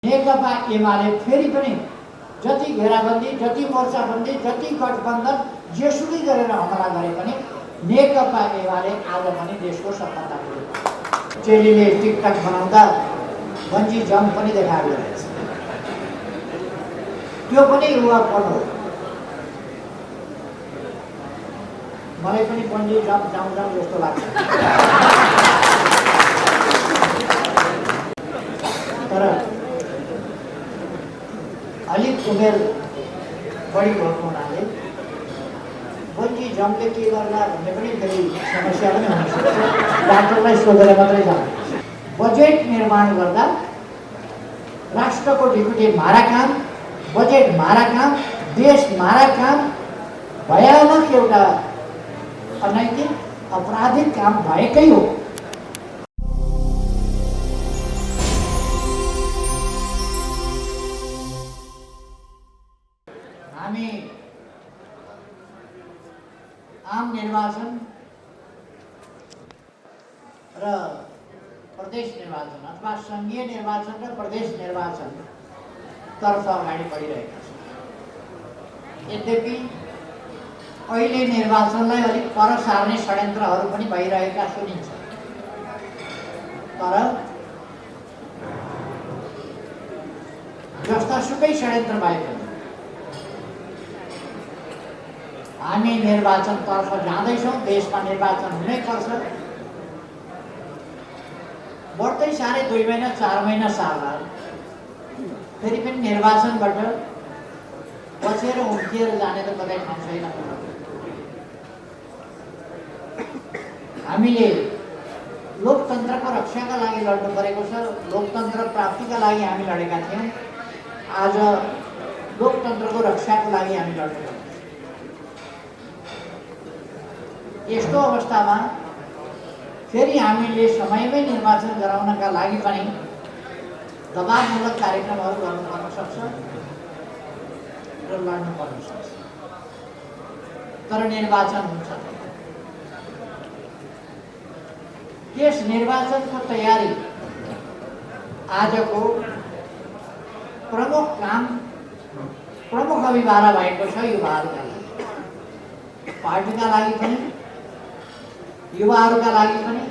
नेकपा एमाले फेरि पनि जति घेराबन्दी, जति मोर्चाबन्दी, जति गठबन्धन जेसुकै गरेर हमला गरे पनि नेकपा एमाले आज पनि देशको सत्ता पुग्यो। चेलीले टिकटक बनाउँदा बन्जी जम्प पनि देखाएको रहेछ। त्यो पनि युवापन हो। मलाई पनि बन्जी जम्प जाउँ जस्तो लाग्छ। तर अलिक उमेर बढी भएको हुनाले बन्जी जम्पले के गर्ला भन्ने पनि फेरि समस्या पनि हुन सक्छ। डाक्टरलाई सोधेर मात्रै जान्छ। बजेट निर्माण गर्दा राष्ट्रको ढिकुटी मारा काम, बजेट मारा काम, देश मारा काम, भयानक एउटा अनैतिक अपराधिक काम भएकै हो। हामी आम निर्वाचन र प्रदेश निर्वाचन अथवा संघीय निर्वाचन र प्रदेश निर्वाचन तर्फ अगाडि बढिरहेका छौँ। यद्यपि अहिले निर्वाचनलाई अलिक पर सार्ने षड्यन्त्रहरू पनि भइरहेका सुनिन्छ। तर जस्तासुकै षड्यन्त्र भए पनि हामी निर्वाचनतर्फ जाँदैछौँ। देशमा निर्वाचन हुनै पर्छ। बढ्दै साह्रै 2 महिना 4 महिना सार्दा फेरि पनि निर्वाचनबाट बचेर उम्किएर जाने त कतै ठाउँ छैन। हामीले लोकतन्त्रको रक्षाका लागि लड्नु परेको छ। लोकतन्त्र प्राप्तिका लागि हामी लडेका थियौँ। आज लोकतन्त्रको रक्षाको लागि हामी लड्नु पर्छ। यस्तो अवस्थामा फेरि हामीले समयमै निर्वाचन गराउनका लागि पनि दबावमूलक कार्यक्रमहरू गर्नुपर्न सक्छ र लड्नु पर्न सक्छ। तर निर्वाचन हुन्छ। त्यस निर्वाचनको तयारी आजको प्रमुख काम, प्रमुख अभिभारा भएको छ युवाहरूका लागि, पार्टीका लागि पनि, युवाहरूका लागि पनि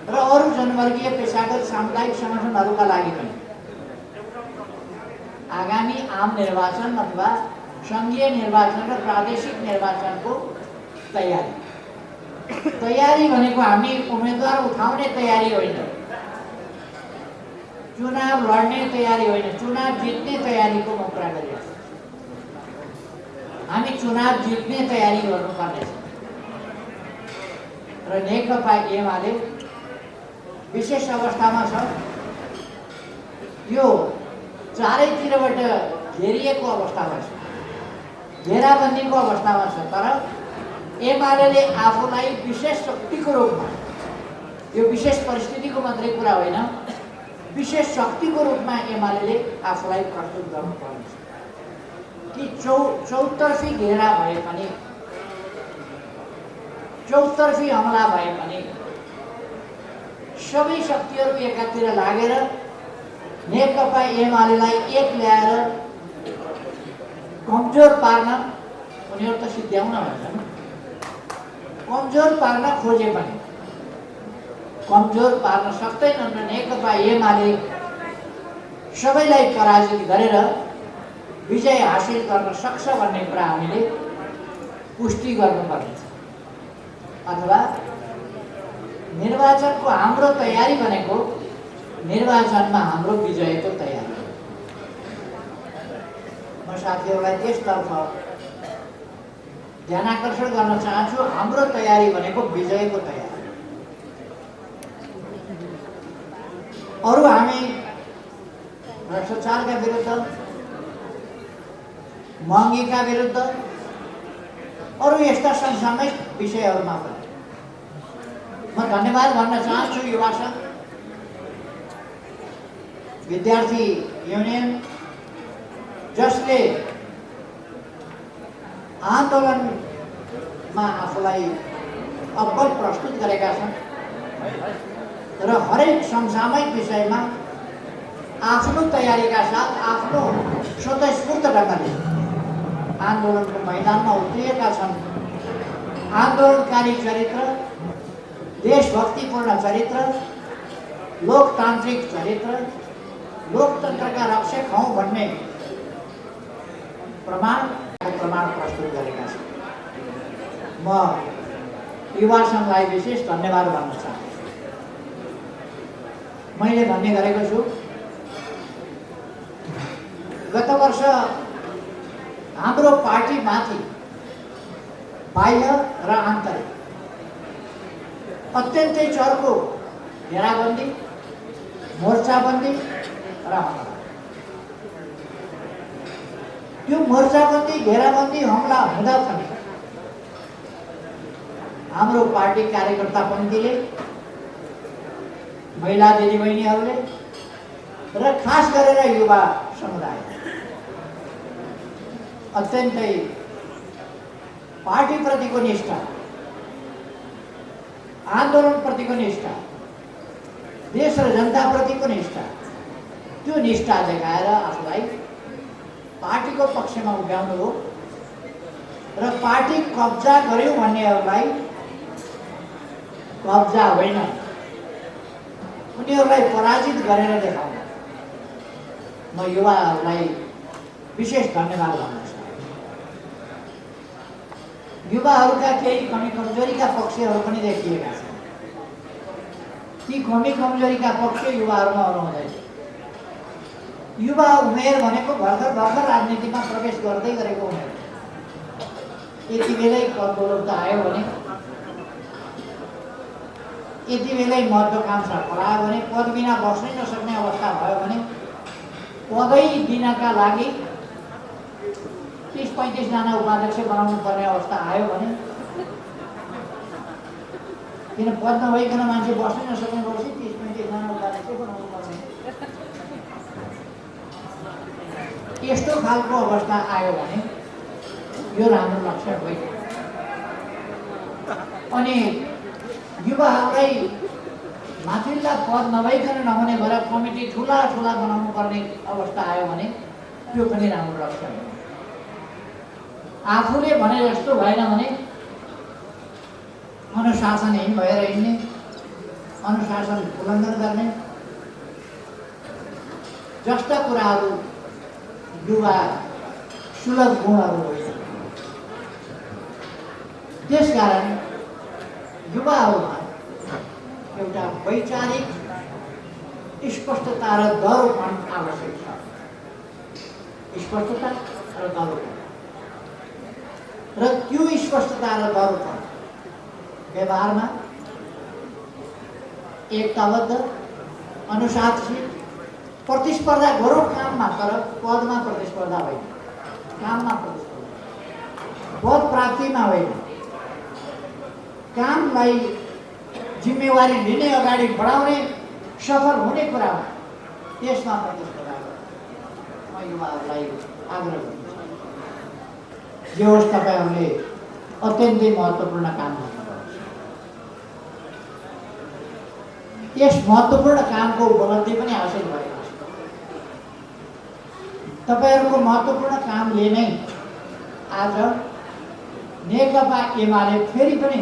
र अरू जनवर्गीय पेशागत सामुदायिक सङ्गठनहरूका लागि पनि। आगामी आम निर्वाचन अथवा सङ्घीय निर्वाचन र प्रादेशिक निर्वाचनको तयारी भनेको हामी उम्मेदवार उठाउने तयारी होइन, चुनाव लड्ने तयारी होइन, चुनाव जित्ने तयारीको म कुरा गरिरहेको छु। हामी चुनाव जित्ने तयारी गर्नुपर्नेछ र नेकपा एमाले विशेष अवस्थामा छ। यो चारैतिरबाट घेरिएको अवस्थामा छ, घेराबन्दीको अवस्थामा छ। तर एमाले आफूलाई विशेष शक्तिको रूपमा, यो विशेष परिस्थितिको मात्रै कुरा होइन, विशेष शक्तिको रूपमा एमाले आफूलाई प्रस्तुत गर्नुपर्नेछ कि चौतर्फी घेरा भए पनि, चौतर्फी हमला भए पनि सबै शक्तिहरू एकातिर लागेर नेकपा एमालेलाई एक ल्याएर कमजोर पार्न, उनीहरू त सिद्ध्याउन भन्छन्, कमजोर पार्न खोजे पनि कमजोर पार्न सक्दैनन् र नेकपा एमाले सबैलाई पराजित गरेर विजय हासिल गर्न सक्छ भन्ने कुरा हामीले पुष्टि गर्नुपर्नेछ। अथवा निर्वाचनको हाम्रो तयारी भनेको निर्वाचनमा हाम्रो विजयको तयारी। म साथीहरूलाई त्यसतर्फ ध्यानाकर्षण गर्न चाहन्छु। हाम्रो तयारी भनेको विजयको तयारी। अरू हामी भ्रष्टाचारका विरुद्ध, महँगीका विरुद्ध, अरू यस्ता समसामयिक विषयहरूमा पनि म धन्यवाद भन्न चाहन्छु युवा सङ्घ, विद्यार्थी युनियन, जसले आन्दोलनमा आफूलाई अब्बल प्रस्तुत गरेका छन् र हरेक समसामयिक विषयमा आफ्नो तयारीका साथ आफ्नो स्वतःस्फूर्त ढङ्गले आन्दोलनको मैदानमा उत्रिएका छन्। आन्दोलनकारी चरित्र, देशभक्तिपूर्ण चरित्र, लोकतान्त्रिक चरित्र, लोकतन्त्रका रक्षक हौँ भन्ने प्रमाण प्रस्तुत गरेका छन्। म युवा सङ्घलाई विशेष धन्यवाद भन्न चाहन्छु। मैले भन्ने गरेको छु, गत वर्ष हाम्रो पार्टीमाथि बाह्य र आन्तरिक अत्यन्तै चर्को घेराबन्दी, मोर्चाबन्दी र हमला। त्यो मोर्चाबन्दी, घेराबन्दी, हमला हुँदा पनि हाम्रो पार्टी कार्यकर्ता पन्थीले, महिला दिदीबहिनीहरूले र खास गरेर युवा समुदाय अत्यन्तै पार्टीप्रतिको निष्ठा, आन्दोलनप्रतिको निष्ठा, देश र जनताप्रतिको निष्ठा, त्यो निष्ठा देखाएर आफूलाई पार्टीको पक्षमा उभ्याउनु हो र पार्टी कब्जा गर्यो भन्नेहरूलाई कब्जा होइन, उनीहरूलाई पराजित गरेर देखाउनु। म युवाहरूलाई विशेष धन्यवाद भन्न चाहन्छु। युवाहरूका केही कमी कमजोरीका पक्षहरू पनि देखिएका छन्। ती कमी कमजोरीका पक्ष युवाहरूमा हराउँदैन। युवा उमेर भनेको भर्खर राजनीतिमा प्रवेश गर्दै गरेको उमेर। यति बेलै पदबोलता आयो भने, यति बेलै महत्त्वाकांक्षा पलायो भने, पद बिना बस्नै नसक्ने अवस्था भयो भने, पदै दिनका लागि 30-35 जना उपाध्यक्ष बनाउनु पर्ने अवस्था आयो भने, किन पद नभइकन मान्छे बस्नै नसक्ने भएपछि 30-35 जना उपाध्यक्ष बनाउनु पर्ने, यस्तो खालको अवस्था आयो भने यो राम्रो लक्षण होइन। अनि युवाहरूलाई माथिल्ला पद नभइकन नहुने भएर कमिटी ठुला बनाउनु पर्ने अवस्था आयो भने त्यो पनि राम्रो लक्षण हो। आफूले भने जस्तो भएन भने अनुशासनहीन भएर हिँड्ने, अनुशासन उल्लङ्घन गर्ने जस्ता कुराहरू युवा सुलभ गुणहरू होइन। त्यसकारण युवाहरूमा एउटा वैचारिक स्पष्टता र दरोपन आवश्यक छ। स्पष्टता र दरोपन, र त्यो स्पष्टता र दरोपन व्यवहारमा एकताबद्ध, अनुशासित, प्रतिस्पर्धा गरौँ काममा, तर पदमा प्रतिस्पर्धा होइन, काममा प्रतिस्पर्धा, पद प्राप्तिमा होइन, कामलाई जिम्मेवारी लिने, अगाडि बढाउने, सफल हुने कुरामा त्यसमा प्रतिस्पर्धा गर्नु। म युवाहरूलाई आग्रह गर्छु, जे होस् तपाईँहरूले अत्यन्तै महत्त्वपूर्ण काम गर्नुपर्छ। यस महत्त्वपूर्ण कामको उपलब्धि पनि हासिल भएको छ। तपाईँहरूको महत्त्वपूर्ण कामले नै आज नेकपा एमाले फेरि पनि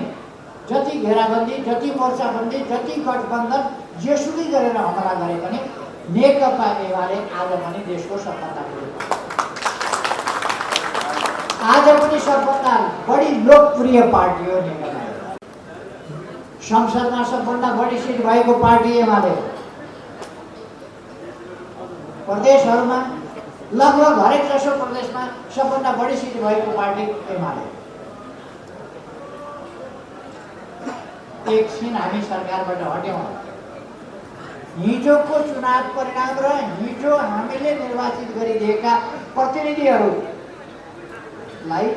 जति घेराबन्दी, जति मोर्चाबन्दी, जति गठबन्धन जेसुकै गरेर हमला गरे पनि नेकपा एमाले आज पनि देशको सत्ता पुगेको। आज पनि सबभन्दा बढी लोकप्रिय पार्टी हो नेकपा एमाले। संसदमा सबभन्दा बढी सिट भएको पार्टी एमाले। प्रदेशहरूमा लगभग हरेक जसो प्रदेशमा सबभन्दा बढी सिट भएको पार्टी एमाले। एकछिन हामी सरकारबाट हट्यौँ। हिजोको चुनाव परिणाम र हिजो हामीले निर्वाचित गरिदिएका प्रतिनिधिहरूलाई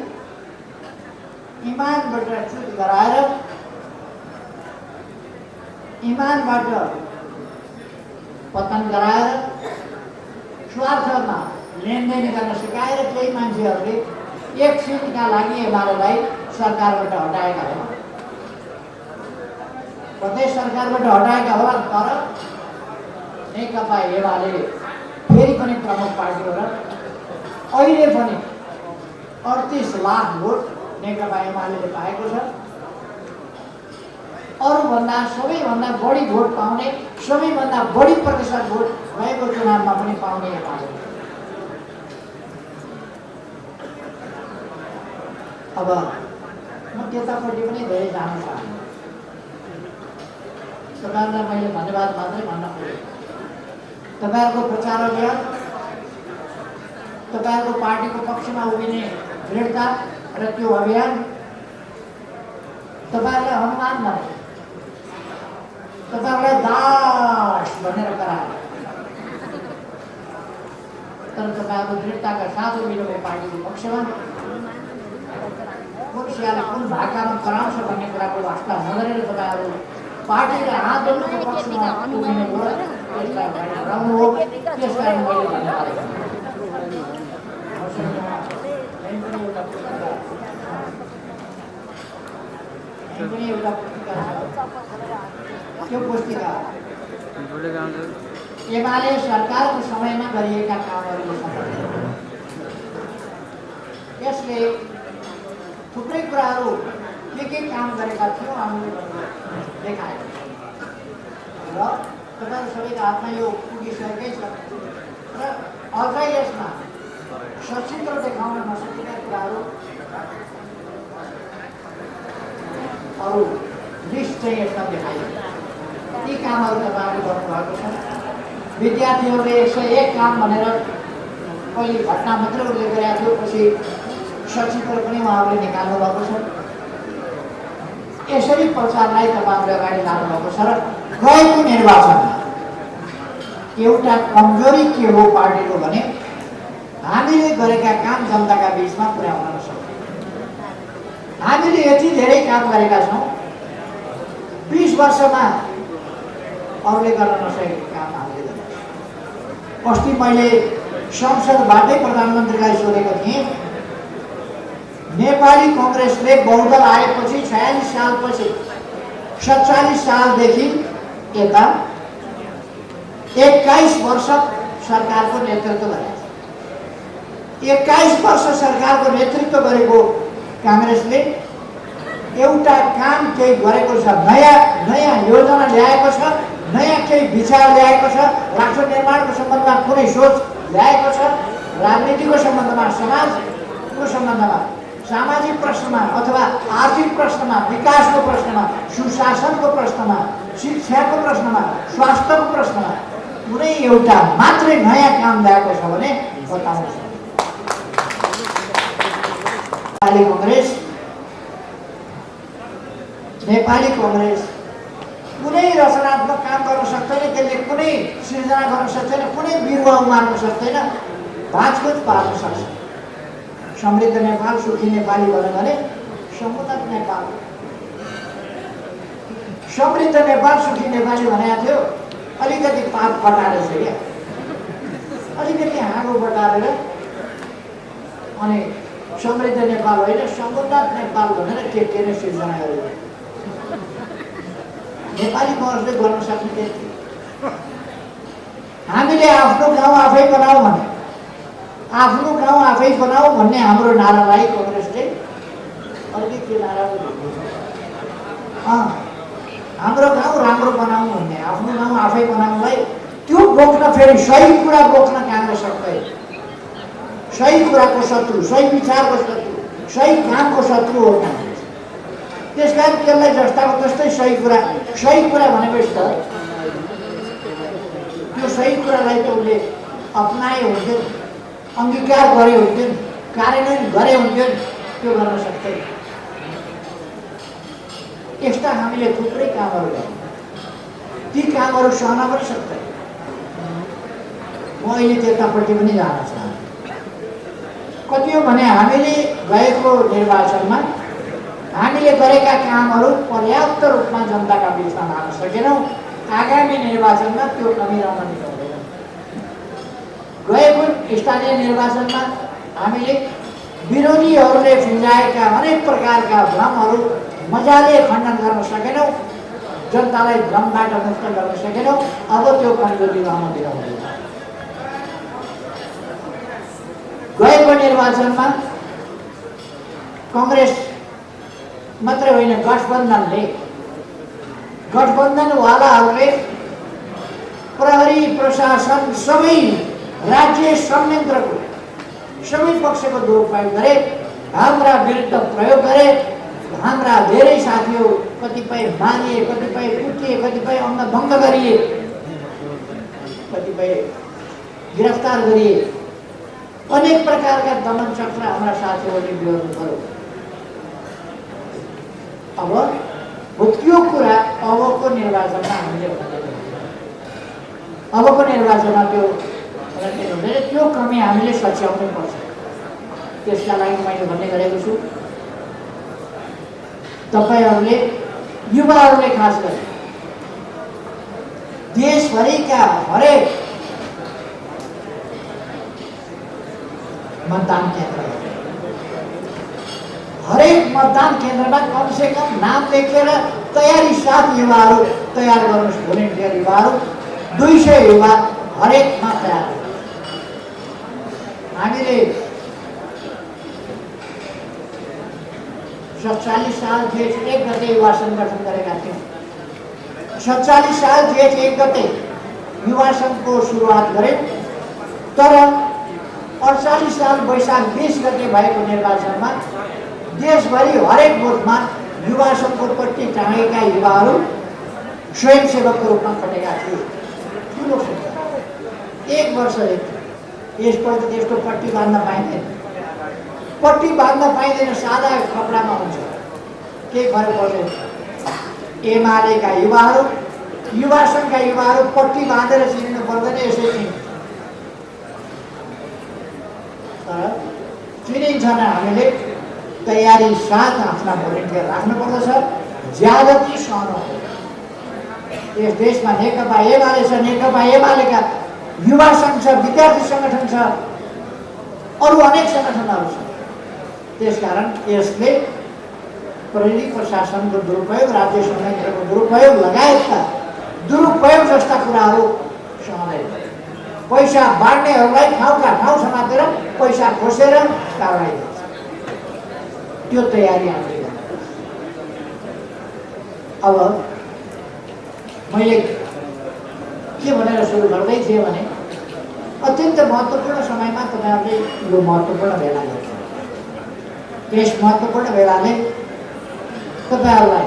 इमानबाट च्युत गराएर, इमानबाट पतन गराएर, स्वार्थमा लेनदेन गर्न सिकाएर केही मान्छेहरूले एकछिनका लागि एमालेलाई सरकारबाट हटाएका छन्। प्रदेश सरकारबाट हटाएका होला, तर नेकपा एमाले फेरि पनि प्रमुख पार्टी हो र अहिले पनि 38 लाख भोट नेकपा एमाले पाएको छ। अरूभन्दा सबैभन्दा बढी भोट पाउने, सबैभन्दा बढी प्रतिशत भोट भएको चुनावमा पनि पाउने एमाले। अब म त्यतापट्टि पनि धेरै जान चाहन्छु। तपाईँहरूलाई मैले धन्यवाद मात्रै भन्न खोजेँ। तपाईँहरूको प्रचार अभियान, तपाईँहरूको पार्टीको पक्षमा उभिने दृढता र त्यो अभियान तपाईँहरूलाई अनुमान गरे, तपाईँहरूलाई दास भनेर कराए, तर तपाईँहरूको दृढताका साथ उभिएको पार्टीको पक्षमा कुन सियाले कुन भाकामा कराउँछ भन्ने कुराको वास्ता नगरेर तपाईँहरू पार्टीले आन्दोलनको पक्षमा उभिने हो, त्यसलाई अगाडि बढाउनु हो। त्यसलाई मैले धन्यवाद त्यो पुस्तिका एमाले सरकारको समयमा गरिएका कामहरूको सम्बन्ध। यसले थुप्रै कुराहरू के काम गरेका थियौँ हामीले देखाएको छ र तपाईँहरू सबैको हातमा यो पुगिसकेकै छ र अझै यसमा सचित्र देखाउन नसकिने कुराहरू अरू लिस्ट चाहिँ यसमा देखाइयो। ती कामहरू तपाईँहरूले गर्नुभएको छ। विद्यार्थीहरूले 101 काम भनेर पहिले घटना मात्रै उल्लेख गरेका थियो, पछि सचित्र पनि उहाँहरूले निकाल्नु भएको छ। यसरी प्रचारलाई तपाईँहरूले अगाडि लानुभएको छ र गएको निर्वाचनमा एउटा कमजोरी के हो पार्टीको भने हामीले गरेका काम जनताका बीचमा पुर्याउन नसक्यौँ। हामीले यति धेरै काम गरेका छौँ, 20 वर्षमा अरूले गर्न नसकेको काम हामीले गरेका छौँ। अस्ति मैले संसदबाटै प्रधानमन्त्रीलाई सोधेको थिएँ, नेपाली कांग्रेसले बहुदल आएपछि 46 सालपछि 47 सालदेखि यता 21 वर्ष सरकारको नेतृत्व गरेको छ। 21 वर्ष सरकारको नेतृत्व गरेको कांग्रेसले एउटा काम केही गरेको छ, नयाँ योजना ल्याएको छ, नयाँ केही विचार ल्याएको छ, राष्ट्र निर्माणको सम्बन्धमा कुनै सोच ल्याएको छ, राजनीतिको सम्बन्धमा, समाजको सम्बन्धमा, सामाजिक प्रश्नमा अथवा आर्थिक प्रश्नमा, विकासको प्रश्नमा, सुशासनको प्रश्नमा, शिक्षाको प्रश्नमा, स्वास्थ्यको प्रश्नमा कुनै एउटा मात्रै नयाँ काम ल्याएको छ भने बताउनुहोस्। नेपाली कांग्रेस कुनै रचनात्मक काम गर्न सक्दैन, त्यसले कुनै सृजना गर्न सक्दैन, कुनै बिरुवा उमार्न सक्दैन, भाँचकुच पार्न सक्छ। समृद्ध नेपाल सुखी नेपाली भन्यो भने समुन्नत नेपाल, समृद्ध नेपाल सुखी नेपाली भनेको थियो, अलिकति पाप बटारेछ क्या, अलिकति हाँगो बटारेर अनि समृद्ध नेपाल होइन समुन्नत नेपाल भनेर के नै सृजना गरेको। नेपाली कांग्रेसले गर्न सक्ने त्यति। हामीले आफ्नो गाउँ आफै बनाऊ भने, आफ्नो गाउँ आफै बनाऊ भन्ने हाम्रो नारालाई कांग्रेसले अलिकति नारा हाम्रो गाउँ राम्रो बनाऊ भन्ने, आफ्नो गाउँ आफै बनाउलाई त्यो बोक्न, फेरि सही कुरा बोक्न कांग्रेस सक्दैन। सही कुराको शत्रु, सही विचारको शत्रु, सही कामको शत्रु हो कांग्रेस। त्यसकारण त्यसलाई जस्ताको जस्तै सही कुरा भनेपछि त त्यो सही कुरालाई त उसले अपनाए हुन्थ्यो, अंगीकार गरे हुन्थ्यो, कार्यान्वयन गरे हुन्थ्यो, त्यो गर्न सक्दैन। यस्ता हामीले थुप्रै कामहरू गर्यौँ, ती कामहरू सहन पनि सक्दैन। म अहिले त्यतापट्टि पनि जान चाहन्छु। कति हो भने हामीले गएको निर्वाचनमा हामीले गरेका कामहरू पर्याप्त रूपमा जनताका बीचमा लान सकेनौँ। आगामी निर्वाचनमा त्यो कमी रहन दिनुहुँदैन। गएको स्थानीय निर्वाचनमा हामीले विरोधीहरूले फिँजाएका अनेक प्रकारका भ्रमहरू मजाले खण्डन गर्न सकेनौँ, जनतालाई भ्रमबाट मुक्त गर्न सकेनौँ। अब त्यो कमजोरी रहन दिनुहुँदैन। निर्वाचनमा कांग्रेस मात्रै होइन, गठबन्धनवालाहरूले प्रहरी प्रशासन सबै राज्य संयन्त्रको सबै पक्षको दुरुपयोग गरे, हाम्रा विरुद्ध प्रयोग गरे। हाम्रा धेरै साथीहरू कतिपय मारिए, कतिपय कुटिए, कतिपय अंगभंग गरिए, कतिपय गिरफ्तार गरिए। अनेक प्रकारका दमन चक्र हाम्रा साथीहरूले बिहोर्नु पर्यो। अब त्यो कुरा अबको निर्वाचनमा हामीले अबको निर्वाचनमा त्यो कमी हामीले सच्याउनै पर्छ। त्यसका लागि मैले भन्ने गरेको छु, तपाईहरुले, युवाहरूले खास गरी देशभरिका हरेक मतदान केन्द्रमा कम से कम नाम लेखेर तयारी साथ युवाहरू तयार गर्नुहोस्। भोलिन्टियर युवाहरू 200 युवा हरेकमा तयार। हामीले 47 साल जेठ 1 गते युवा संगठन गरेका थियौँ। 47 साल जेठ 1 गते युवा संघको सुरुवात गरे, तर 48 साल वैशाख 20 गते भएको निर्वाचनमा देशभरि हरेक बुथमा युवा संघको पट्टी टाँगेका युवाहरू स्वयंसेवकको रूपमा खटेका थिए। ठुलो संख्या। 1 वर्ष यसपल्ट त्यस्तो पट्टी बाँध्न पाइँदैन। पट्टी बाँध्न पाइँदैन, सादा कपडामा हुन्छ, केही फरक पर्दैन। एमालेका युवाहरू, युवा संघका युवाहरू पट्टी बाँधेर चिनिनु पर्दैन, यसै चिन्छ। तर चिनिन्छ न, हामीले तयारी साथ आफ्ना भोलिन्टियर राख्नु पर्दछ। ज्यादती सहनु। यस देशमा नेकपा एमाले छ, नेकपा एमालेका युवा संघ छ, विद्यार्थी संगठन छ, अरू अनेक संगठनहरू छन्। त्यसकारण यसले प्रहरी प्रशासनको दुरुपयोग, राज्य संयन्त्रको दुरुपयोग लगायतका दुरुपयोग जस्ता कुराहरू सहँदैन। पैसा बाँड्नेहरूलाई ठाउँका ठाउँ समातेर पैसा खोसेर कारवाही गर्छ। त्यो तयारी हामीले गर्नुपर्छ। अब मैले के भनेर सुरु गर्दै थिएँ भने, अत्यन्त महत्त्वपूर्ण समयमा तपाईहरुले यो महत्त्वपूर्ण भेला गर्छ। यस महत्त्वपूर्ण भेलाले तपाईहरुलाई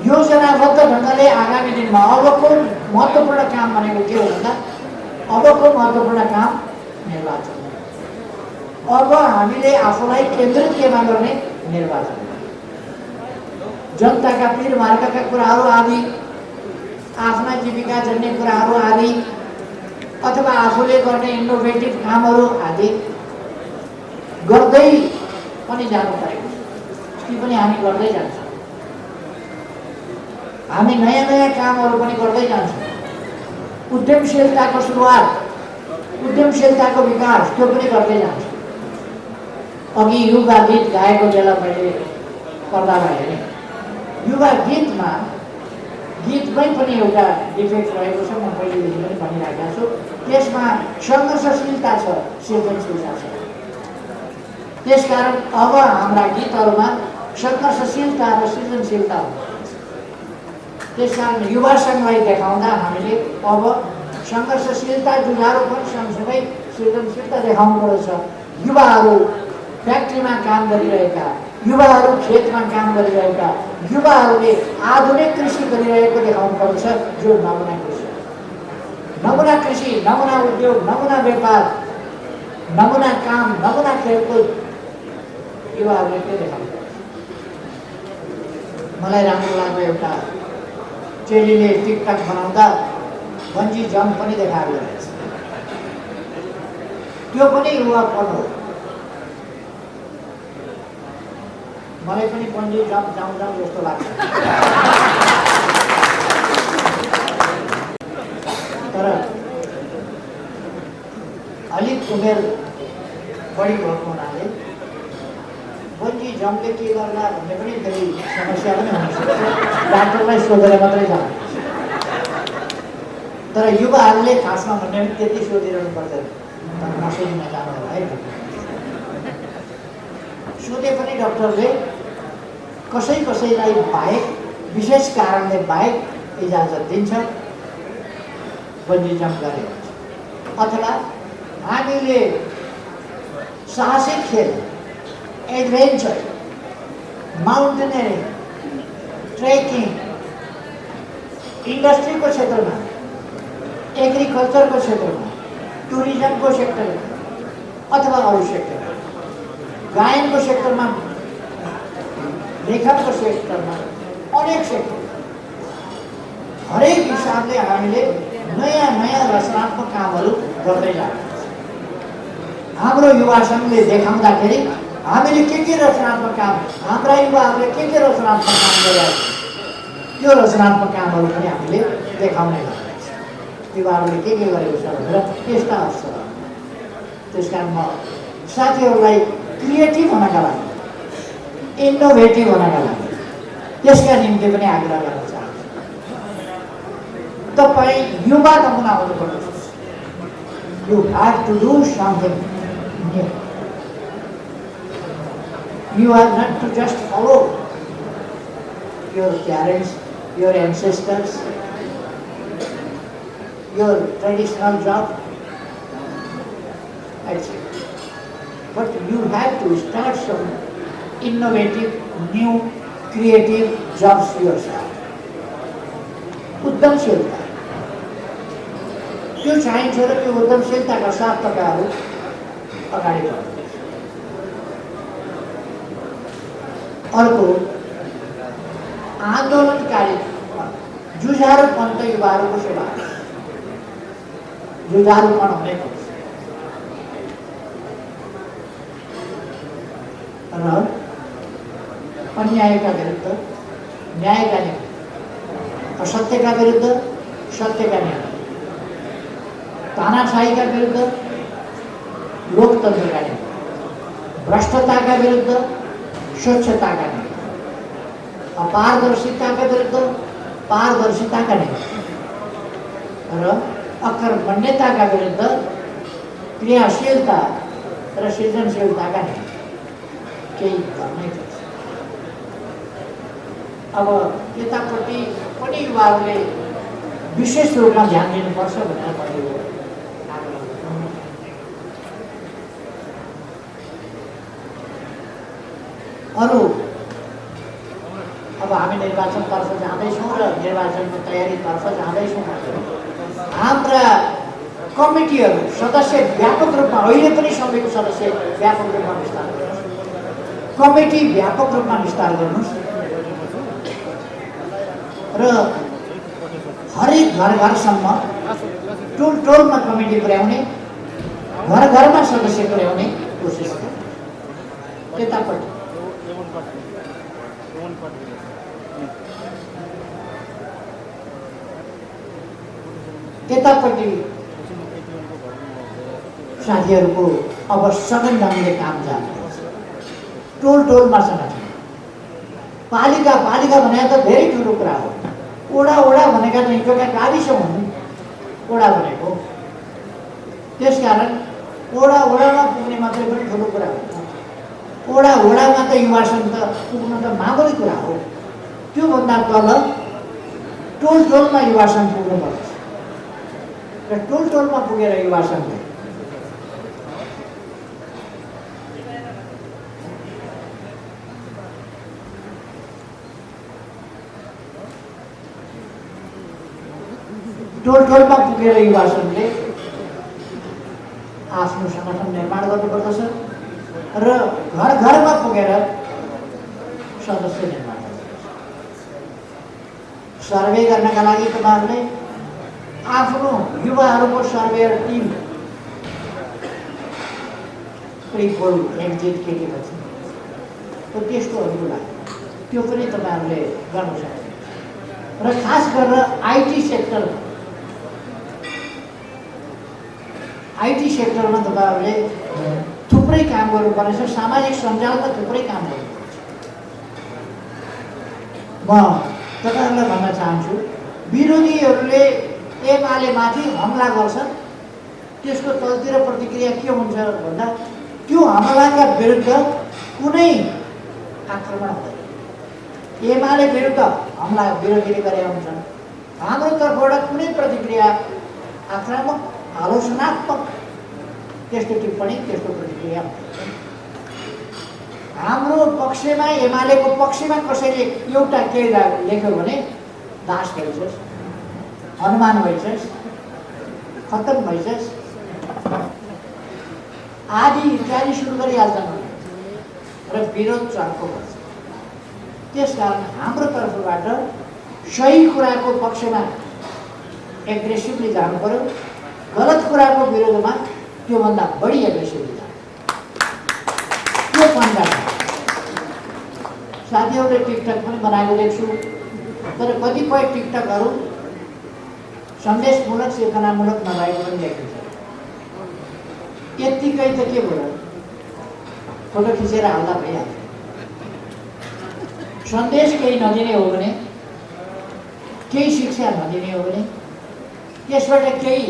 योजनाबद्ध ढङ्गले आगामी दिनमा अबको महत्त्वपूर्ण काम भनेको के हो भन्दा, अबको महत्त्वपूर्ण काम निर्वाचन। अब हामीले आफूलाई केन्द्रित केमा गर्ने? निर्वाचन। जनताका पीर मार्गका कुराहरू आदि, आफ्ना जीविका जन्य कुराहरू आदि, अथवा आफूले गर्ने इनोभेटिभ कामहरू आदि गर्दै पनि जानु परेको छ। ती पनि हामी गर्दै जान्छौँ। हामी नयाँ नयाँ कामहरू पनि गर्दै जान्छौँ। उद्यमशीलताको सुरुवात, उद्यमशीलताको विकास, त्यो पनि गर्दै जान्छौँ। अघि युवा गीत गाएको बेला मैले पर्दामा हेरेँ। युवा गीतमै पनि एउटा डिफेक्ट रहेको छ, म पहिलेदेखि पनि भनिरहेको छु। त्यसमा सङ्घर्षशीलता छ, सृजनशीलता छ। त्यसकारण अब हाम्रा गीतहरूमा सङ्घर्षशीलता र सृजनशीलता हुन्छ। त्यसकारण युवा सङ्घलाई देखाउँदा हामीले अब सङ्घर्षशीलता जुझारोपन सँगसँगै सृजनशीलता देखाउनु पर्छ। युवाहरू फ्याक्ट्रीमा काम गरिरहेका, युवाहरू खेतमा काम गरिरहेका, युवाहरूले आधुनिक कृषि गरिरहेको देखाउनु पर्छ, जो नमुना कृषि। नमुना कृषि, नमुना उद्योग, नमुना व्यापार, नमुना काम, नमुना खेलकुद युवाहरूले के देखाउनु पर्छ। मलाई राम्रो लाग्यो, एउटा चेलीले टिकटक बनाउँदा बन्जी जम्प पनि देखाएको रहेछ। त्यो पनि युवापन हो। मलाई पनि बन्जी जम्प जाउँ जस्तो लाग्छ। तर अलिक उमेर बढी भएको हुनाले बन्जी जम्पले के गर्ला भन्ने पनि फेरि समस्या पनि हुनसक्छ। डाक्टरलाई सोधेर मात्रै जानु। तर युवाहरूले खासमा भन्ने पनि त्यति सोधिरहनु पर्दैन। तर नसरी नजानु होला है। सोधे पनि डाक्टरले कसैलाई बाहेक विशेष कारणले बाहेक इजाजत दिन्छ बन्जी जम्प गरे अथवा हामीले साहसिक खेल एडभेन्चर माउन्टेनियरिङ ट्रेकिङ इन्डस्ट्रीको क्षेत्रमा एग्रिकल्चरको क्षेत्रमा टुरिज्मको सेक्टरमा अथवा अरू सेक्टरमा गायनको सेक्टरमा लेखनको सेक्टरमा अनेक सेक्टर हरेक हिसाबले हामीले नयाँ नयाँ रचनात्मक कामहरू गर्दै जानुपर्छ। हाम्रो युवा सङ्घले देखाउँदाखेरि हामीले के रचनात्मक काम हाम्रा युवाहरूले के रचनात्मक काम गरिरहेको त्यो रचनात्मक कामहरू पनि हामीले देखाउने गर्नुपर्छ। युवाहरूले के गरेको छ भनेर त्यस्ता अवसर। त्यस कारण म साथीहरूलाई क्रिएटिभ हुनका लागि इनोभेटिभ हुनका लागि त्यसका निम्ति पनि आग्रह गर्न चाहन्छु। तपाईँ युवा नमुना हुनुपर्छ। You have to do something new. You are not to just follow your parents, your ancestors, your traditional job, etc. But you have to start some innovative, new, creative jobs yourself. उद्यमशीलता त्यो चाहिन्छ र त्यो उद्यमशीलताका साथ तपाईँहरू अगाडि बढ्नु। अर्को आन्दोलनकारी जुझारुपन त युवाहरूको सेवा जुझारुपन हुनै पर्छ र अन्यायका विरुद्ध न्यायका निम्ति असत्यका विरुद्ध सत्यका निम्ति तानाशाहीका विरुद्ध लोकतन्त्रका निम्ति भ्रष्टताका विरुद्ध स्वच्छताका निम्ति अपारदर्शिताका विरुद्ध पारदर्शिताका निम्ति र अकर्मण्यताका विरुद्ध क्रियाशीलता र सृजनशीलताका निम्ति केही गर्नै पर्छ। अब यतापट्टि पनि युवाहरूले विशेष रूपमा ध्यान दिनुपर्छ भनेर मैले अरू अब हामी निर्वाचनतर्फ जाँदैछौँ र निर्वाचनको तयारीतर्फ जाँदैछौँ भने हाम्रा कमिटीहरू सदस्य व्यापक रूपमा अहिले पनि सबै सदस्य व्यापक रूपमा विस्तार गर्नुहोस्। कमिटी व्यापक रूपमा विस्तार गर्नुहोस् र हरेक घर घरसम्म टोल टोलमा कमिटी पुर्याउने घर घरमा सदस्य पुर्याउने कोसिस गर्नु। यतापट्टि यतापट्टि साथीहरूको अब सघन ढङ्गले काम जाँदैछ। टोल टोलमा सङ्गठन पालिका पालिका भनेको त धेरै ठुलो कुरा हो। ओडा ओडा भनेका चाहिँ एउटा गाविस हुन् ओडा भनेको। त्यसकारण ओडा ओडामा पुग्ने मात्रै पनि ठुलो कुरा हो। ओडा ओडामा त युवा सङ्घ त पुग्न त मामुली कुरा हो। त्योभन्दा तल टोल टोलमा युवा सङ्घ पुग्नुपर्छ र टोल टोलमा पुगेर युवा सङ्घले टोल टोलमा पुगेर युवा सङ्घले आफ्नो सङ्गठन निर्माण गर्नुपर्दछ र घर घरमा पुगेर सदस्य निर्माण गर्नुपर्छ। सर्वे गर्नका लागि तपाईँहरूले आफ्नो युवाहरूको सर्वेयर टिम प्रिपोल एक्जिट के भन्छ त्यस्तोहरूको लागि त्यो पनि तपाईँहरूले गर्न सक्नुहुन्छ। र खास गरेर आइटी सेक्टरमा तपाईँहरूले थुप्रै काम गर्नुपर्नेछ। सामाजिक सञ्जालमा थुप्रै काम गर्नुपर्छ। म तपाईँहरूलाई भन्न चाहन्छु विरोधीहरूले एमाले माथि हमला गर्छन् त्यसको तलतिर प्रतिक्रिया के हुन्छ भन्दा त्यो हमलाका विरुद्ध कुनै आक्रमण हुँदैन। एमाले विरुद्ध हमला विरोधीले गरेका हुन्छन्, हाम्रो तर्फबाट कुनै प्रतिक्रिया आक्रामक आलोचनात्मक त्यस्तो टिप्पणी त्यस्तो प्रतिक्रिया हुँदैन। हाम्रो पक्षमा एमालेको पक्षमा कसैले एउटा केही लेख्यो भने दास भइसस्, हनुमान भइसस्, खत्तम भइसस् आदि इत्यादि सुरु गरिहाल्छन् र विरोध चर्को गर्छ। त्यसकारण हाम्रो तर्फबाट सही कुराको पक्षमा एग्रेसिभली जानु पर्यो, गलत कुराको विरोधमा त्योभन्दा बढी एग्रेसिभली जानु। त्यो पन्धा साथीहरूले टिकटक पनि बनाएको देख्छु, तर कतिपय टिकटकहरू सन्देशमूलक चेतनामूलक नभएको पनि देखिन्छ। यत्तिकै त के भयो, फोटो खिचेर हाल्दा भइहाल्छ। सन्देश केही नदिने हो भने, केही शिक्षा नदिने हो भने, त्यसबाट केही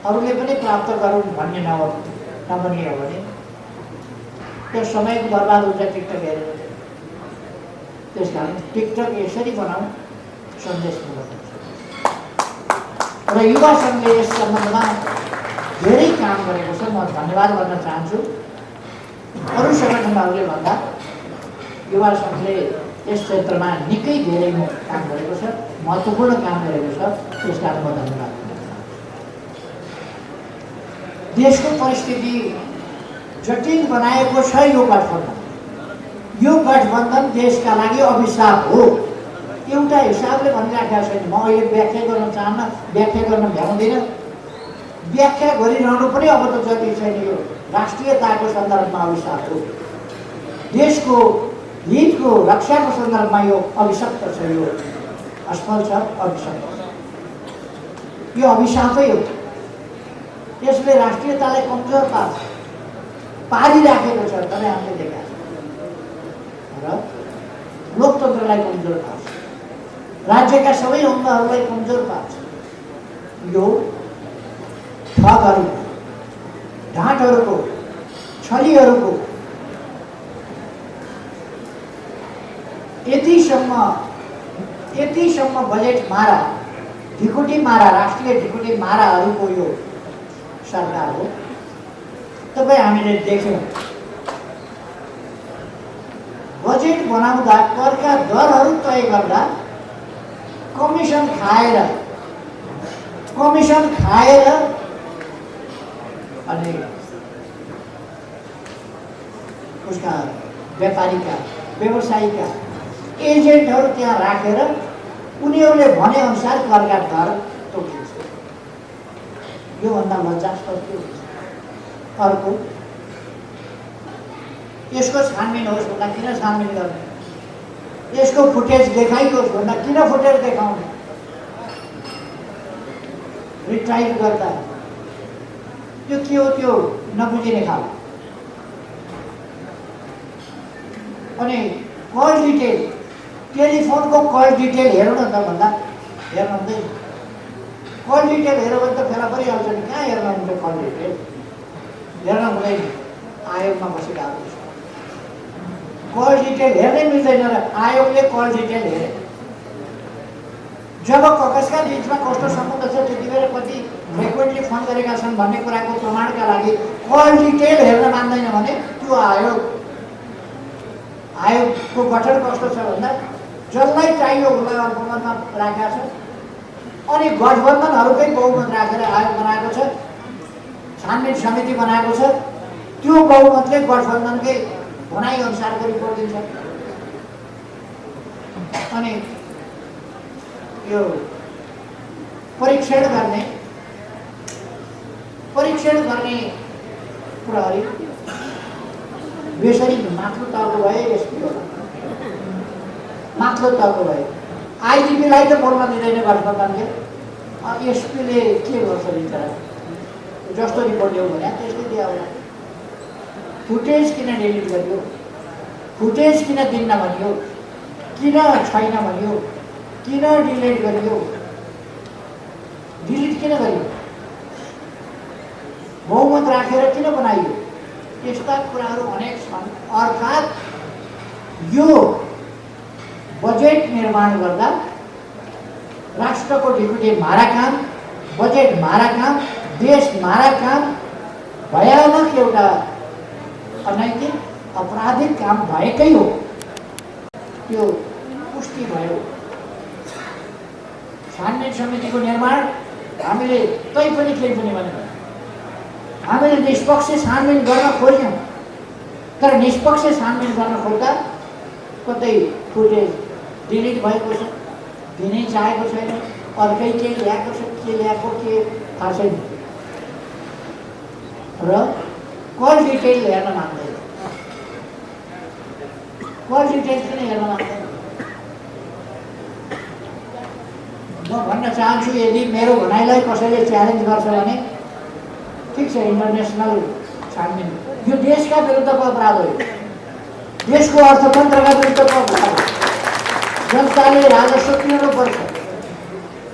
अरूले पनि प्राप्त गरून् भन्ने नबनिए हो भने त्यो समयको बर्बाद हुन्छ टिकटक हेरेर। त्यसकारण टिकटक यसरी बनाऊ सन्देशमूलक हुन्छ। र युवा सङ्घले यस सम्बन्धमा धेरै काम गरेको छ, म धन्यवाद गर्न चाहन्छु। अरू सङ्गठनहरूले भन्दा युवा सङ्घले यस क्षेत्रमा निकै धेरै काम गरेको छ, महत्त्वपूर्ण काम गरेको छ। त्यसकारण म धन्यवाद गर्न चाहन्छु। देशको परिस्थिति जटिल बनाएको छ यो गठबन्धन। यो गठबन्धन देशका लागि अभिशाप हो। एउटा हिसाबले भनिराखेको छैन, म अहिले व्याख्या गर्न चाहन्न, व्याख्या गर्न भ्याउँदिनँ। व्याख्या गरिरहनु पनि अब त जरुरी छैन। यो राष्ट्रियताको सन्दर्भमा अभिशाप हो, देशको हितको रक्षाको सन्दर्भमा यो अभिशप्त छ, यो असफल छ, अभिशप्त छ, यो अभिशापै हो। यसले राष्ट्रियतालाई कमजोर पारिराखेको छ, तपाईँ हामीले देखाएको छ, र लोकतन्त्रलाई कमजोर पार्छ, राज्यका सबै अङ्गहरूलाई कमजोर पार्छ। यो ठगहरूको, ढाँटहरूको, छलीहरूको यतिसम्म बजेट मारा, ढिकुटी मारा, राष्ट्रिय ढिकुटी माराहरूको यो सरकार हो। तपाईँ हामीले देख्यौँ बजेट बनाउँदा करका दरहरू तय गर्दा कमिसन खाएर अनि उसका व्यापारीका व्यवसायीका एजेन्टहरू त्यहाँ राखेर उनीहरूले भनेअनुसार करका दर तोकिन्छ। योभन्दा लज्जास्पद के हुन्छ? अर्को, यसको छानबिन होस् भन्दा किन छानबिन गर्ने? यसको फुटेज देखाइयोस् भन्दा किन फुटेज देखाउने? रिट्राइभ गर्दा त्यो के हो? त्यो नबुझिने खालको। अनि कल डिटेल, टेलिफोनको कल डिटेल हेर्नु न त भन्दा हेर्नु हुँदैन। कल डिटेल हेऱ्यो भने त फेला परिहाल्छ नि, कहाँ हेर्नु हुन्छ कल डिटेल? हेर्न हुँदैन, आयोगमा बसिरहेको छ। कल डिटेल हेर्नै मिल्दैन र आयोगले कल डिटेल हेरे। जब ककसका बिचमा कस्तो सम्बन्ध छ, त्यति बेला कति फ्रिक्वेन्टली फोन गरेका छन् भन्ने कुराको प्रमाणका लागि कल डिटेल हेर्न मान्दैन भने त्यो आयोगको गठन कस्तो छ भन्दा जसलाई चाहियो उसलाई बहुमतमा राखेका छ। अनि गठबन्धनहरूकै बहुमत राखेर आयोग बनाएको छ, छानबिन समिति बनाएको छ। त्यो बहुमतले गठबन्धनकै भनाइ अनुसारको रिपोर्ट दिन्छ। अनि यो परीक्षण गर्ने प्रहरी बेसरी माथिल्लो तहको भए, एसपी होला माथिल्लो तहको भए। आइजिपीलाई त बोल्न दिँदैन गठबन्धनले, एसपीले के गर्छ बिचरा? जस्तो रिपोर्ट ल्याऊ भने त्यस्तै दिया होला। फुटेज किन डिलिट गरियो? फुटेज किन दिन्न भनियो? किन छैन भनियो? किन डिलिट गरियो? डिलिट किन गरियो? बहुमत राखेर किन बनाइयो? त्यस्ता कुराहरू अनेक छन्। अर्थात् यो बजेट निर्माण गर्दा राष्ट्रको ढिकुटी मारा काम, बजेट मारा काम, देश मारा काम, भयानक एउटा अनैतिक अपराधिक काम भएकै हो। त्यो पुष्टि भयो। छानबिन समितिको निर्माण हामीले तै पनि केही पनि भनेन। हामीले निष्पक्ष छानबिन गर्न खोज्यौँ, तर निष्पक्ष छानबिन गर्न खोज्दा कतै फुटेज डिलिट भएको छ, दिनै चाहेको छैन, अर्कै के ल्याएको छ, के ल्याएको के थाहा छैन, र कल डिटेल हेर्न मान्दैन। कल डिटेल किन हेर्न मान्दैन? म भन्न चाहन्छु, यदि मेरो भनाइलाई कसैले च्यालेन्ज गर्छ भने ठिक छ, इन्टरनेसनल छानबिन। यो देशका विरुद्धको अपराध हो, देशको अर्थतन्त्रका विरुद्धको अपराध हो। जनताले राजस्व तिर्नुपर्छ,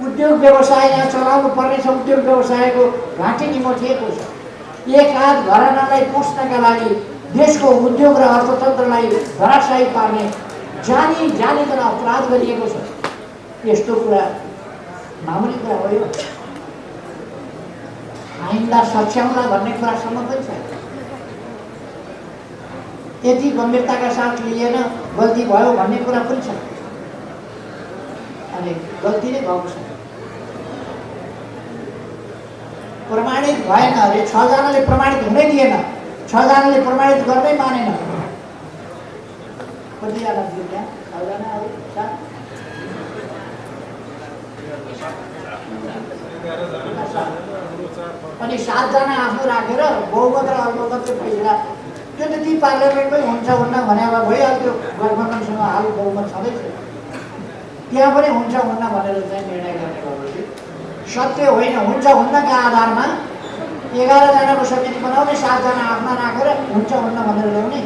उद्योग व्यवसाय यहाँ चलाउनु पर्नेछ। उद्योग व्यवसायको घाँटी निमोठिएको छ। एक हात घरानालाई पुस्नका लागि देशको उद्योग र अर्थतन्त्रलाई धराशायी पार्ने जानीकन अपराध गरिएको छ। यस्तो कुरा मामुली कुरा हो। यो आइन्दा सच्याउला भन्ने कुरासम्म पनि छ। यति गम्भीरताका साथ लिएन, गल्ती भयो भन्ने कुरा पनि छ। अनि गल्ती नै भएको छ, प्रमाणित भएन अरे। 6 जनाले प्रमाणित हुनै दिएन, 6 जनाले प्रमाणित गर्नै मानेन। कतिजना थियो त्यहाँ? 6 जना, अरू 7? अनि 7 जना आफू राखेर बहुमत र अल्पमत चाहिँ फैसला। त्यो त ती पार्लियामेन्टमै हुन्छ हुन्न भने अब भइहाल्थ्यो। गठबन्धनसँग हाल बहुमत छँदैछ, त्यहाँ पनि हुन्छ हुन्न भनेर चाहिँ निर्णय गर्ने गर्दथ्यो। सत्य होइन, हुन्छ हुन्नका आधारमा 11 जनाको समिति बनाउने, 7 जना आफ्ना राखेर हुन्छ हुन्न भनेर ल्याउने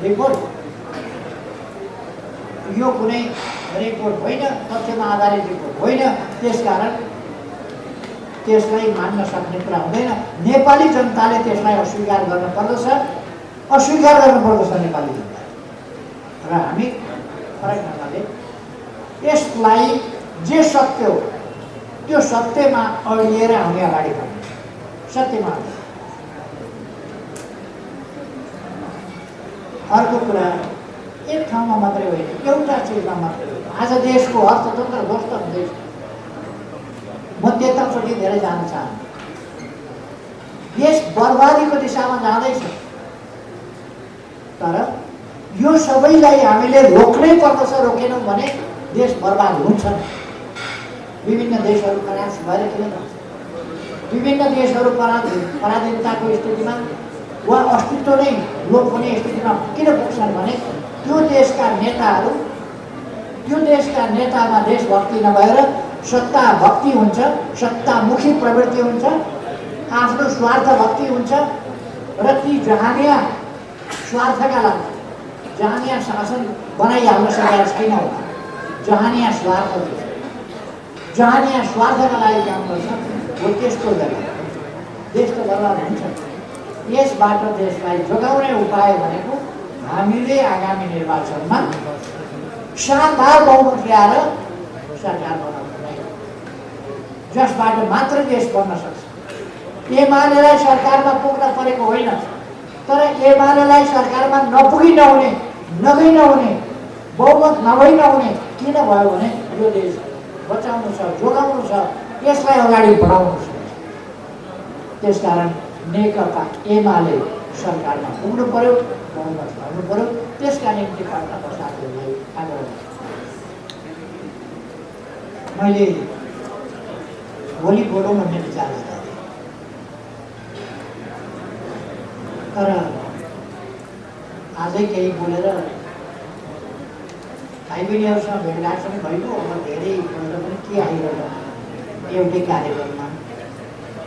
रिपोर्ट। यो कुनै रिपोर्ट होइन, तथ्यमा आधारित रिपोर्ट होइन। त्यसकारण त्यसलाई मान्न सक्ने कुरा हुँदैन। नेपाली जनताले त्यसलाई अस्वीकार गर्न पर्दछ, अस्वीकार गर्नु पर्दछ नेपाली जनताले। र हामी फरक ढङ्गले यसलाई जे सत्य हो त्यो सत्यमा अडिएर हामी अगाडि बढ्छौँ। सत्यमा अर्को कुरा, एक ठाउँमा मात्रै होइन, एउटा चिजमा मात्रै होइन। आज देशको अर्थतन्त्र ध्वस्त हुँदैछ। म त्यतापट्टि धेरै जान चाहन्छु। देश बर्बादीको दिशामा जाँदैछ। तर यो सबैलाई हामीले रोक्नै पर्दछ। रोकेनौँ भने देश बर्बाद हुन्छ। विभिन्न देशहरू परास्त भएर किन जान्छ? विभिन्न देशहरू पराधीनताको स्थितिमा वा अस्तित्व नै लोप हुने स्थितिमा किन पुग्छन् भने त्यो देशका नेतामा देशभक्ति नभएर सत्ता भक्ति हुन्छ, सत्तामुखी प्रवृत्ति हुन्छ, आफ्नो स्वार्थ भक्ति हुन्छ। र ती जहानिया स्वार्थका लागि जहानिया शासन बनाइहाल्न सकेका छैन होला। जहानिया स्वार्थका लागि काम गर्छ। हो त्यस्तो जग्गा देश त बर्बाद हुन्छ। यसबाट देशलाई जोगाउने उपाय भनेको हामीले आगामी निर्वाचनमा शानदार बहुमत ल्याएर सरकार बनाउनु, जसबाट मात्र देश बन्न सक्छ। एमालेलाई सरकारमा पुग्न परेको होइन, तर एमालेलाई सरकारमा नपुगी नहुने, नगई नहुने, बहुमत नभई नहुने किन भयो भने यो देश बचाउनु छ, जोगाउनु छ, यसलाई अगाडि बढाउनु छ। त्यसकारण नेकपा एमाले सरकारमा पुग्नु पर्यो, बहुमत भर्नु पर्यो। त्यसका निम्ति पार्टीका साथीहरूलाई आग्रह मैले भोलि बोलौँ भन्ने विचार गरेँ, तर आजै केही बोलेर भाइबहिनीहरूसँग भेटघाट पनि भइगयो। अब धेरै बोल्दा पनि के आइरहन्छ एउटै कार्यक्रममा।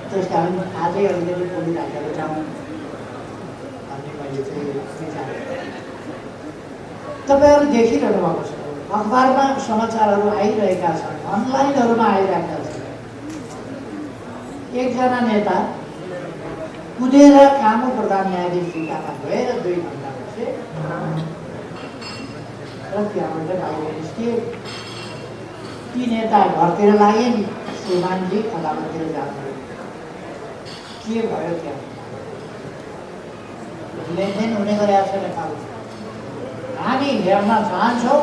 त्यसकारण आजै अलिकति बोलिराखेर जाउँ भन्ने मैले चाहिँ विचार गरेँ। तपाईँहरू देखिरहनु भएको छ, अखबारमा समाचारहरू आइरहेका छन्, अनलाइनहरूमा आइरहेका छन्। एकजना नेता कुदेर कामु प्रधान न्यायाधीश टिकामा गएर 2 घण्टापछि र त्यहाँबाट बाहिर निस्किए। ती नेता घरतिर लागे नि, श्रीमानजी अदालततिर जानुभयो। के भयो त्यहाँ? लेनदेन हुने गरेको छ नेपालमा। हामी हेर्न चाहन्छौँ,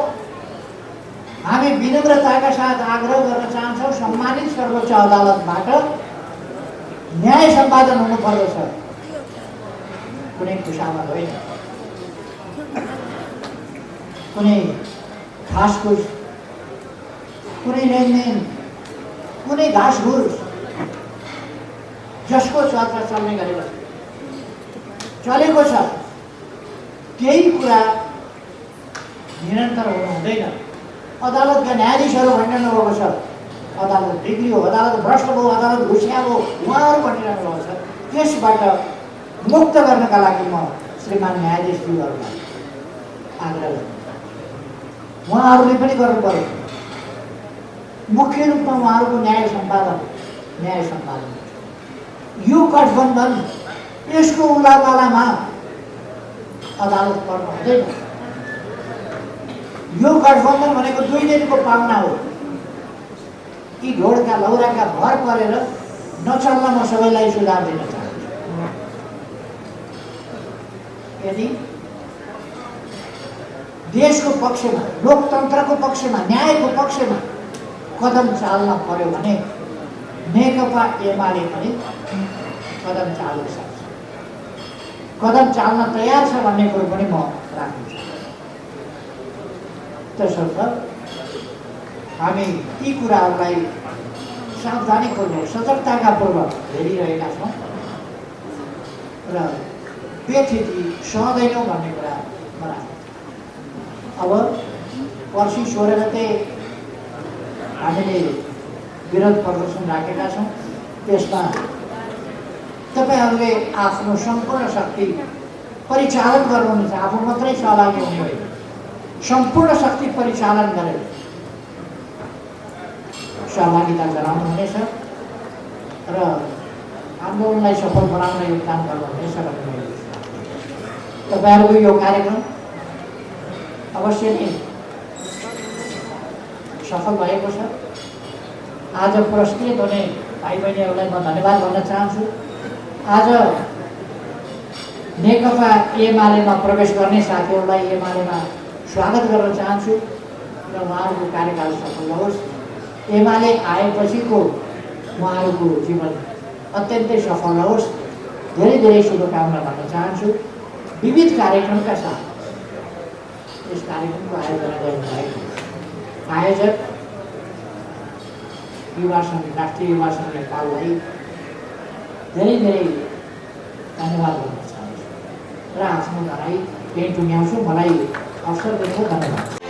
हामी विनम्रताका साथ आग्रह गर्न चाहन्छौँ, सम्मानित सर्वोच्च अदालतबाट न्याय सम्पादन हुनु पर्दछ, कुनै खुसामा होइन, कुनै घासघुस, कुनै लेनदेन, कुनै घासघुस जसको चर्चा चल्ने गरेको चलेको छ केही कुरा निरन्तर हुनु हुँदैन। अदालतका न्यायाधीशहरू भनिरहनु भएको छ अदालत बिग्रियो, अदालत भ्रष्ट भयो, अदालत घुसिया भयो, उहाँहरू भनिरहनु भएको छ। त्यसबाट मुक्त गर्नका लागि म श्रीमान न्यायाधीशज्यूहरूलाई आग्रह गर्छु, उहाँहरूले पनि गर्नु पर्यो। मुख्य रूपमा उहाँहरूको न्याय सम्पादन। यो गठबन्धन यसको उलापालामा अदालत पर्नु हुँदैन। यो गठबन्धन भनेको 2 दिनको पाहुना हो। यी ढोडका लौराका भर परेर नचल्न म सबैलाई सुझाव दिन चाहन्छु। यदि देशको पक्षमा, लोकतन्त्रको पक्षमा, न्यायको पक्षमा कदम चाल्न पर्यो भने नेकपा एमाले पनि कदम चाल्न सक्छ, कदम चाल्न तयार छ भन्ने कुरो पनि म राख्छु। त्यसर्थ हामी ती कुराहरूलाई सावधानीपूर्वक, सतर्कताका पूर्वक हेरिरहेका छौँ र व्यथिति सहँदैनौँ भन्ने कुरा म राख्छु। अब पर्सि 16 गते हामीले विरोध प्रदर्शन राखेका छौँ। त्यसमा तपाईँहरूले आफ्नो सम्पूर्ण शक्ति परिचालन गर्नुहुनेछ, आफू मात्रै सहभागी हुने होइन, सम्पूर्ण शक्ति परिचालन गरेर सहभागिता जनाउनुहुनेछ र आन्दोलनलाई सफल बनाउन योगदान गर्नुहुनेछ भन्ने तपाईँहरूको यो कार्यक्रम अवश्य नै सफल भएको छ। आज पुरस्कृत हुने भाइ बहिनीहरूलाई म धन्यवाद भन्न चाहन्छु। आज नेकपा एमालेमा प्रवेश गर्ने साथीहरूलाई एमालेमा स्वागत गर्न चाहन्छु र उहाँहरूको कार्यकाल सफल होस्। एमाले आएपछिको उहाँहरूको जीवन अत्यन्तै सफल होस्। धेरै धेरै शुभकामना भन्न चाहन्छु। विविध कार्यक्रमका साथ यस कार्यक्रमको आयोजना गर्नुभएको आयोजक युवा सङ्घ, राष्ट्रिय युवा सङ्घ नेपाललाई धेरै धेरै धन्यवाद भन्न चाहन्छु र आफ्नो भनाइ यही टुङ्ग्याउँछु। मलाई अवसर दिएको धन्यवाद।